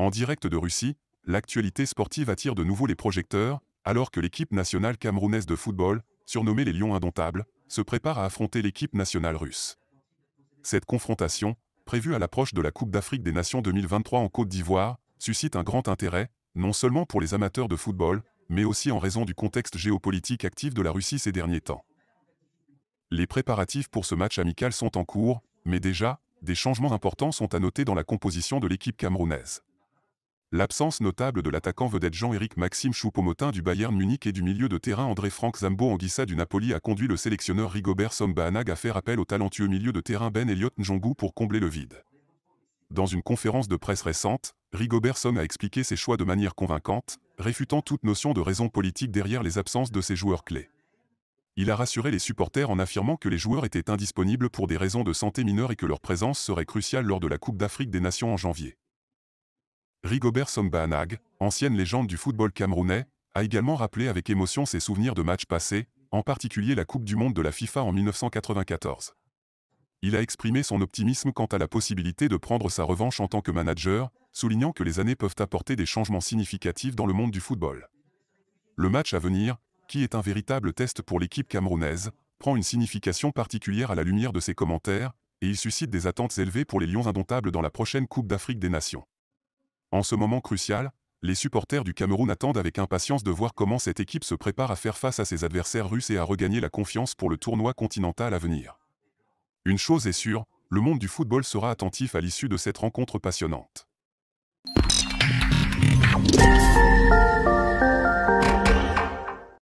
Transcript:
En direct de Russie, l'actualité sportive attire de nouveau les projecteurs, alors que l'équipe nationale camerounaise de football, surnommée les Lions indomptables, se prépare à affronter l'équipe nationale russe. Cette confrontation, prévue à l'approche de la Coupe d'Afrique des Nations 2023 en Côte d'Ivoire, suscite un grand intérêt, non seulement pour les amateurs de football, mais aussi en raison du contexte géopolitique actif de la Russie ces derniers temps. Les préparatifs pour ce match amical sont en cours, mais déjà, des changements importants sont à noter dans la composition de l'équipe camerounaise. L'absence notable de l'attaquant vedette Jean-Éric Maxime Choupo-Moting du Bayern Munich et du milieu de terrain André-Franck Zambo-Anguissa du Napoli a conduit le sélectionneur Rigobert Song-Bahanag à faire appel au talentueux milieu de terrain Ben Elliott Njongu pour combler le vide. Dans une conférence de presse récente, Rigobert Song a expliqué ses choix de manière convaincante, réfutant toute notion de raison politique derrière les absences de ses joueurs clés. Il a rassuré les supporters en affirmant que les joueurs étaient indisponibles pour des raisons de santé mineures et que leur présence serait cruciale lors de la Coupe d'Afrique des Nations en janvier. Rigobert Song-Bahanag, ancienne légende du football camerounais, a également rappelé avec émotion ses souvenirs de matchs passés, en particulier la Coupe du Monde de la FIFA en 1994. Il a exprimé son optimisme quant à la possibilité de prendre sa revanche en tant que manager, soulignant que les années peuvent apporter des changements significatifs dans le monde du football. Le match à venir, qui est un véritable test pour l'équipe camerounaise, prend une signification particulière à la lumière de ses commentaires, et il suscite des attentes élevées pour les Lions indomptables dans la prochaine Coupe d'Afrique des Nations. En ce moment crucial, les supporters du Cameroun attendent avec impatience de voir comment cette équipe se prépare à faire face à ses adversaires russes et à regagner la confiance pour le tournoi continental à venir. Une chose est sûre, le monde du football sera attentif à l'issue de cette rencontre passionnante.